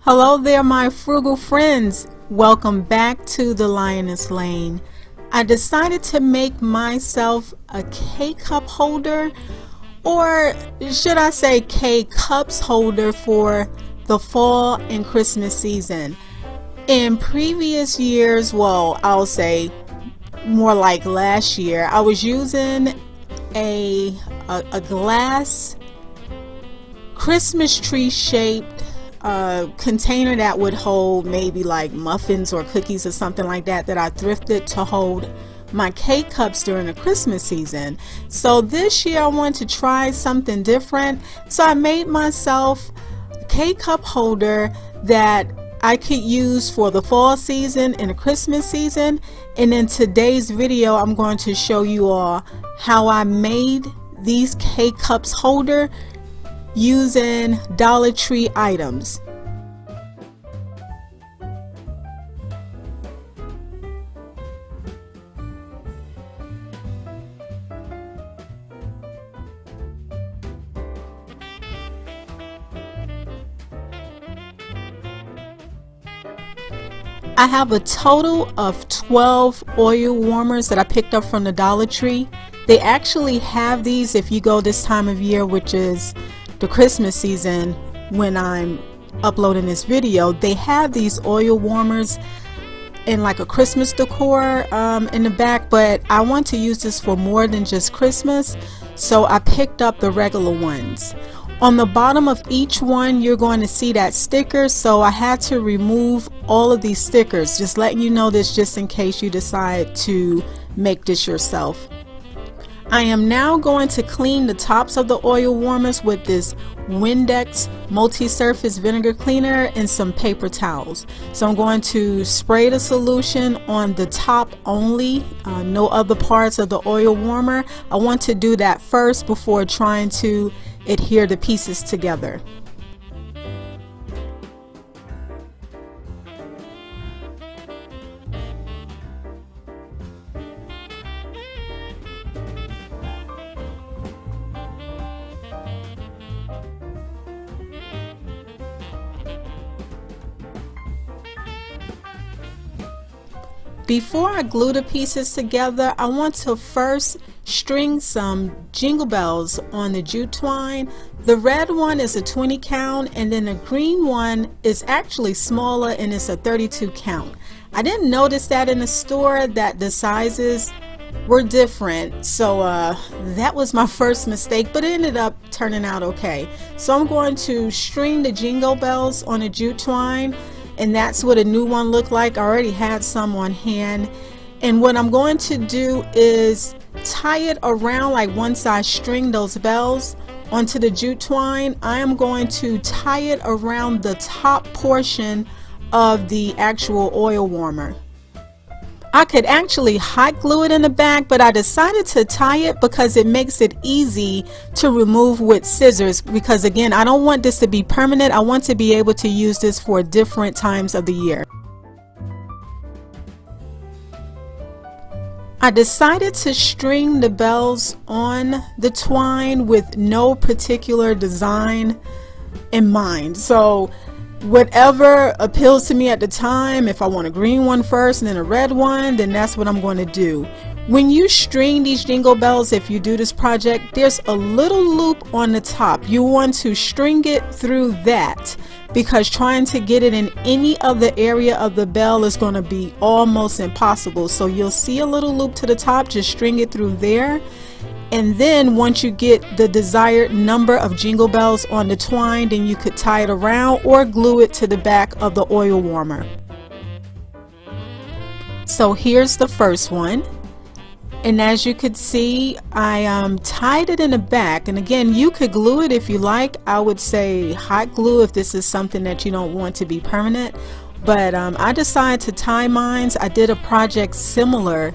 Hello there, my frugal friends. Welcome back to the Lioness Lane. I decided to make myself a K-cup holder, or should I say K-cups holder, for the fall and Christmas season. In previous years, well, I'll say more like last year, I was using a glass Christmas tree shaped container that would hold maybe like muffins or cookies or something like that I thrifted to hold my K-cups during the Christmas season. So this year I wanted to try something different, so I made myself a K-cup holder that I could use for the fall season and the Christmas season. And in today's video I'm going to show you all how I made these K-cups holder using Dollar Tree items. I have a total of 12 oil warmers that I picked up from the Dollar Tree. They actually have these if you go this time of year, which is the Christmas season. When I'm uploading this video, they have these oil warmers in like a Christmas decor in the back, but I want to use this for more than just Christmas, so I picked up the regular ones. On the bottom of each one you're going to see that sticker, so I had to remove all of these stickers, just letting you know this just in case you decide to make this yourself. I am now going to clean the tops of the oil warmers with this Windex multi-surface vinegar cleaner and some paper towels. So I'm going to spray the solution on the top only, no other parts of the oil warmer. I want to do that first before trying to adhere the pieces together. Before I glue the pieces together, I want to first string some jingle bells on the jute twine. The red one is a 20 count, and then the green one is actually smaller and it's a 32 count. I didn't notice that in the store that the sizes were different, so that was my first mistake, but it ended up turning out okay. So I'm going to string the jingle bells on the jute twine, and that's what a new one looked like. I already had some on hand, and what I'm going to do is tie it around, like once I string those bells onto the jute twine, I am going to tie it around the top portion of the actual oil warmer. I could actually hot glue it in the back, but I decided to tie it because it makes it easy to remove with scissors, because again, I don't want this to be permanent. I want to be able to use this for different times of the year. I decided to string the bells on the twine with no particular design in mind. So whatever appeals to me at the time, if I want a green one first and then a red one, then that's what I'm going to do. When you string these jingle bells, if you do this project, there's a little loop on the top. You want to string it through that, because trying to get it in any other area of the bell is going to be almost impossible. So you'll see a little loop to the top, just string it through there. And then once you get the desired number of jingle bells on the twine, then you could tie it around or glue it to the back of the oil warmer. So here's the first one, and as you could see, I tied it in the back. And again, you could glue it if you like. I would say hot glue if this is something that you don't want to be permanent, but I decided to tie mine. I did a project similar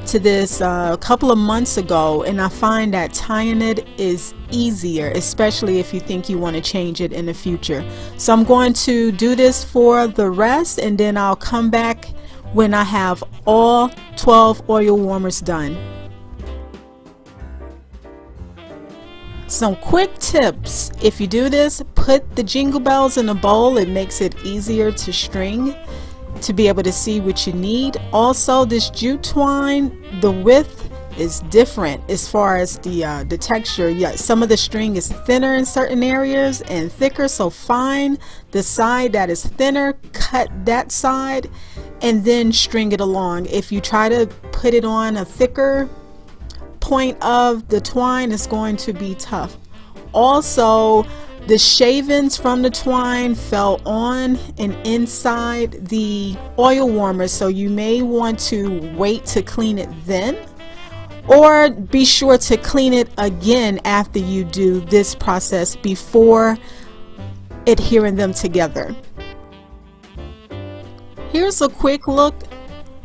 to this a couple of months ago, and I find that tying it is easier, especially if you think you want to change it in the future. So I'm going to do this for the rest, and then I'll come back when I have all 12 oil warmers done. So Some quick tips: if you do this, put the jingle bells in a bowl. It makes it easier to string, to be able to see what you need. Also, this jute twine, the width is different as far as the texture. Yeah, some of the string is thinner in certain areas and thicker, so find the side that is thinner, cut that side, and then string it along. If you try to put it on a thicker point of the twine, it's going to be tough. Also, the shavings from the twine fell on and inside the oil warmer, so you may want to wait to clean it then, or be sure to clean it again after you do this process before adhering them together. Here's a quick look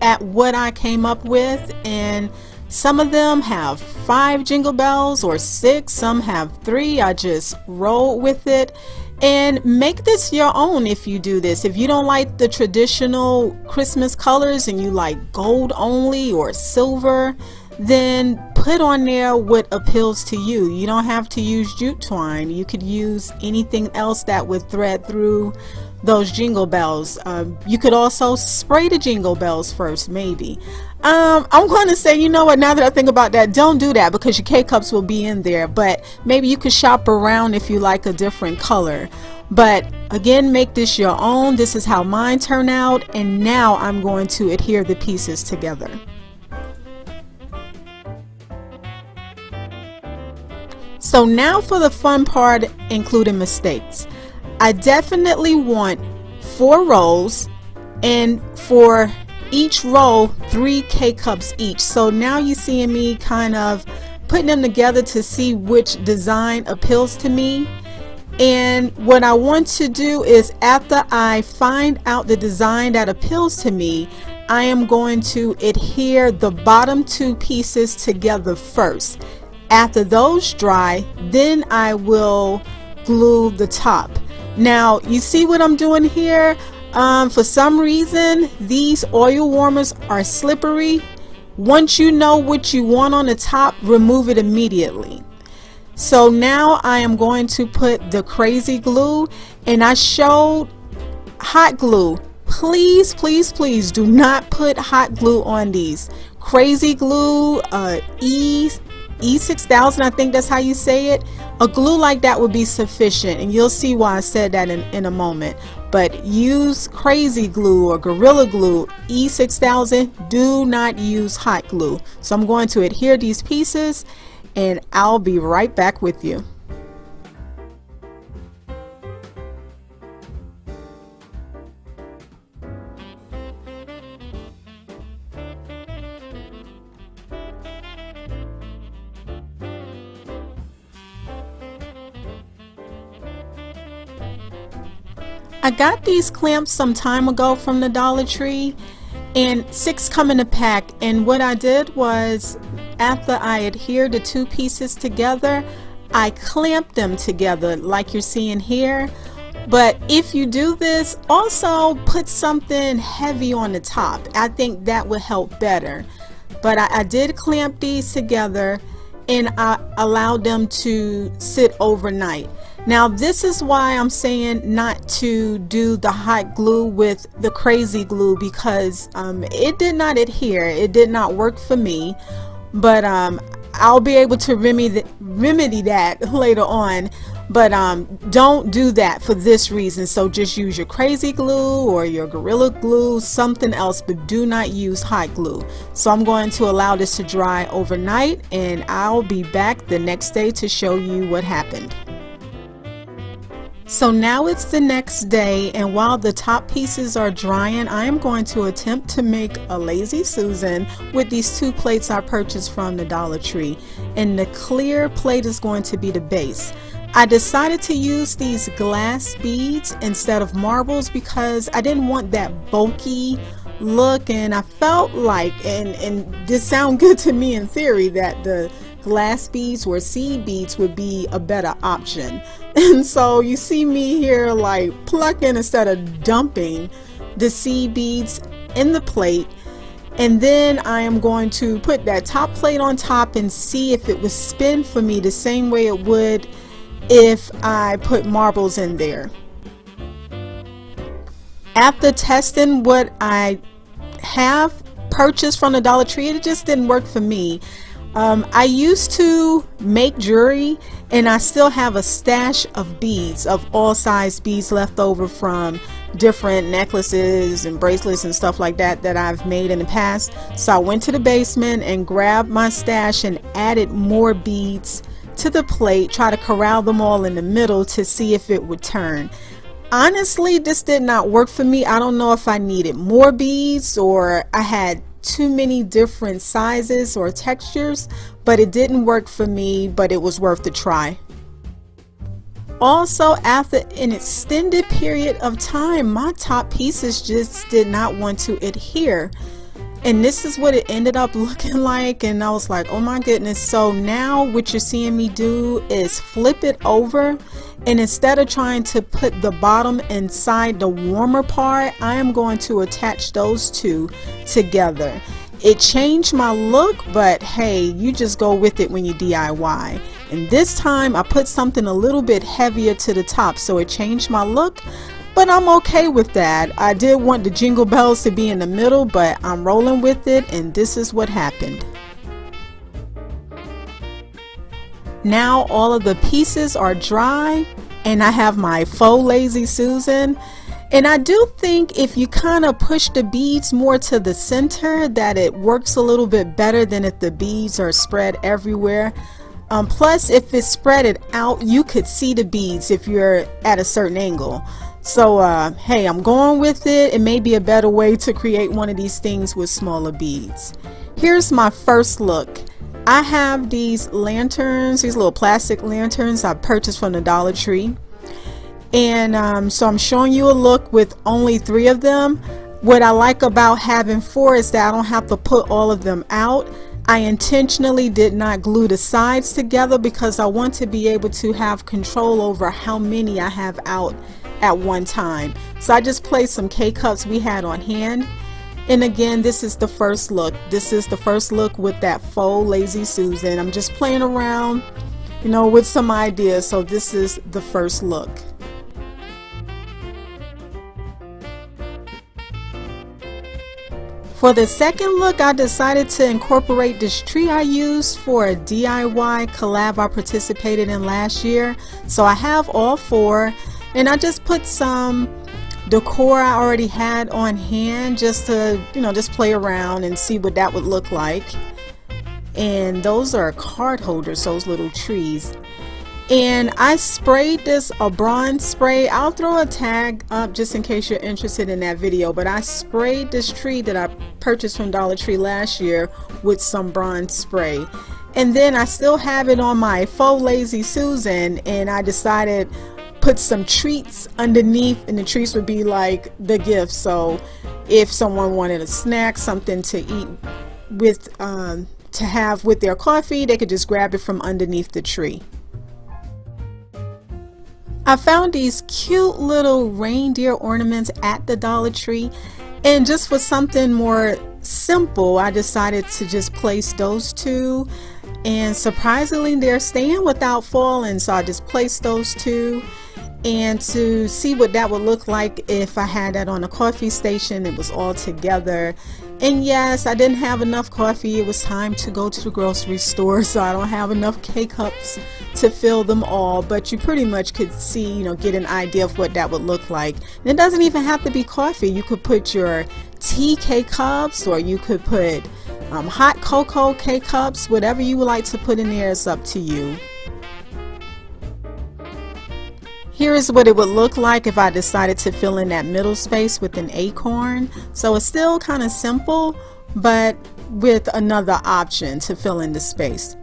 at what I came up with, and some of them have 5 jingle bells or 6, some have 3. I just rolled with it. And make this your own if you do this. If you don't like the traditional Christmas colors and you like gold only or silver, then put on there what appeals to you. You don't have to use jute twine. You could use anything else that would thread through those jingle bells. You could also spray the jingle bells first, maybe. I'm going to say, you know what, now that I think about that, don't do that because your K-cups will be in there, but maybe you could shop around if you like a different color. But again, make this your own. This is how mine turn out, and now I'm going to adhere the pieces together. So now for the fun part, including mistakes. I definitely want 4 rolls, and for each roll 3 K-cups each. So now you're seeing me kind of putting them together to see which design appeals to me. And what I want to do is, after I find out the design that appeals to me, I am going to adhere the bottom 2 pieces together first. After those dry, then I will glue the top. Now you see what I'm doing here. For some reason these oil warmers are slippery. Once you know what you want on the top, remove it immediately. So now I am going to put the crazy glue, and I showed hot glue. Please, please, please do not put hot glue on these. Crazy glue, E6000, I think that's how you say it. A glue like that would be sufficient, and you'll see why I said that in a moment. But use crazy glue or gorilla glue, E6000. Do not use hot glue. So I'm going to adhere these pieces, and I'll be right back with you. I got these clamps some time ago from the Dollar Tree, and 6 come in a pack. And what I did was, after I adhered the 2 pieces together, I clamped them together like you're seeing here. But if you do this, also put something heavy on the top. I think that would help better. But I did clamp these together, and I allowed them to sit overnight. Now this is why I'm saying not to do the hot glue with the crazy glue, because it did not adhere. It did not work for me, but I'll be able to remedy that later on. But don't do that for this reason. So just use your crazy glue or your gorilla glue, something else, but do not use hot glue. So I'm going to allow this to dry overnight, and I'll be back the next day to show you what happened. So now it's the next day, and while the top pieces are drying, I am going to attempt to make a lazy Susan with these 2 plates I purchased from the Dollar Tree, and the clear plate is going to be the base. I decided to use these glass beads instead of marbles because I didn't want that bulky look, and I felt like, and this sounds good to me in theory, that the glass beads or seed beads would be a better option. And so you see me here like plucking instead of dumping the seed beads in the plate, And then I am going to put that top plate on top and see if it would spin for me the same way it would if I put marbles in there. After testing what I have purchased from the Dollar Tree, it just didn't work for me. I used to make jewelry, and I still have a stash of beads, of all size beads left over from different necklaces and bracelets and stuff like that that I've made in the past. So I went to the basement and grabbed my stash and added more beads to the plate, try to corral them all in the middle to see if it would turn. Honestly, this did not work for me. I don't know if I needed more beads or I had too many different sizes or textures, but it didn't work for me, but it was worth the try. Also, after an extended period of time, my top pieces just did not want to adhere. And this is what it ended up looking like, and I was like, oh my goodness. So now what you're seeing me do is flip it over, and instead of trying to put the bottom inside the warmer part, I am going to attach those two together. It changed my look, but hey, you just go with it when you DIY. And this time I put something a little bit heavier to the top, so it changed my look. But I'm okay with that. I did want the jingle bells to be in the middle, but I'm rolling with it, and this is what happened. Now all of the pieces are dry, and I have my faux Lazy Susan. And I do think if you kind of push the beads more to the center, that it works a little bit better than if the beads are spread everywhere. Plus, if it's spread it out, you could see the beads if you're at a certain angle. So hey, I'm going with it. It may be a better way to create one of these things with smaller beads. Here's my first look. I have these lanterns, these little plastic lanterns I purchased from the Dollar Tree. And so I'm showing you a look with only 3 of them. What I like about having 4 is that I don't have to put all of them out. I intentionally did not glue the sides together because I want to be able to have control over how many I have out at one time. So I just placed some K-cups we had on hand. And again, this is the first look. This is the first look with that faux Lazy Susan. I'm just playing around, you know, with some ideas. So this is the first look. For the second look, I decided to incorporate this tree I used for a DIY collab I participated in last year. So I have all 4. And I just put some decor I already had on hand just to, you know, just play around and see what that would look like. And those are card holders, those little trees. And I sprayed this a bronze spray. I'll throw a tag up just in case you're interested in that video. But I sprayed this tree that I purchased from Dollar Tree last year with some bronze spray. And then I still have it on my faux Lazy Susan, and I decided put some treats underneath, and the treats would be like the gift. So if someone wanted a snack, something to eat with, to have with their coffee, they could just grab it from underneath the tree. I found these cute little reindeer ornaments at the Dollar Tree, and just for something more simple, I decided to just place those 2, and surprisingly they're staying without falling. So I just placed those 2. And to see what that would look like if I had that on a coffee station, it was all together. And yes, I didn't have enough coffee. It was time to go to the grocery store, so I don't have enough K-cups to fill them all. But you pretty much could see, you know, get an idea of what that would look like. And it doesn't even have to be coffee. You could put your tea K-cups, or you could put hot cocoa K-cups. Whatever you would like to put in there is up to you. Here is what it would look like if I decided to fill in that middle space with an acorn. So it's still kind of simple, but with another option to fill in the space.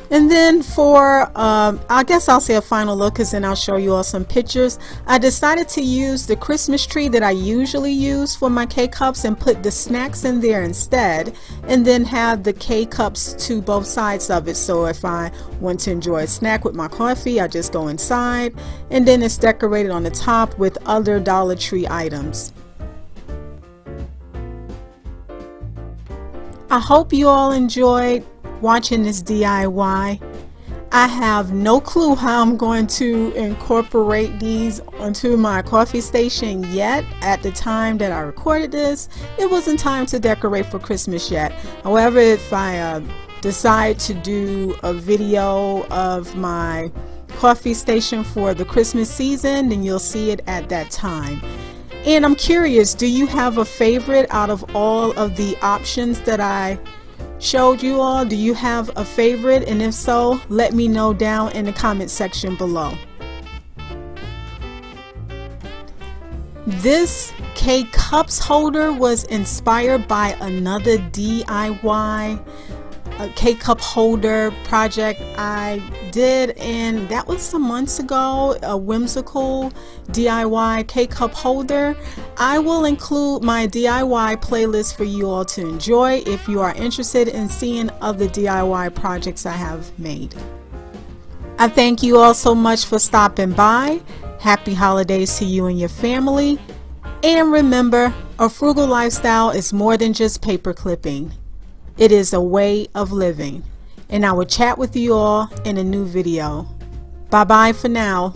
And then for, I guess I'll say a final look, because then I'll show you all some pictures. I decided to use the Christmas tree that I usually use for my K-cups and put the snacks in there instead, and then have the K-cups to both sides of it. So if I want to enjoy a snack with my coffee, I just go inside, and then it's decorated on the top with other Dollar Tree items. I hope you all enjoyed watching this DIY. I have no clue how I'm going to incorporate these onto my coffee station yet. At the time that I recorded this, it wasn't time to decorate for Christmas yet. However, if I decide to do a video of my coffee station for the Christmas season, then you'll see it at that time. And I'm curious, do you have a favorite out of all of the options that I showed you all? Do you have a favorite? And if so, let me know down in the comment section below. This K-cups holder was inspired by another DIY K-cup holder project I did, and that was some months ago. A whimsical DIY K-cup holder. I will include my DIY playlist for you all to enjoy if you are interested in seeing other DIY projects I have made. I thank you all so much for stopping by. Happy holidays to you and your family. And remember, a frugal lifestyle is more than just paper clipping. It is a way of living. And I will chat with you all in a new video. Bye bye for now.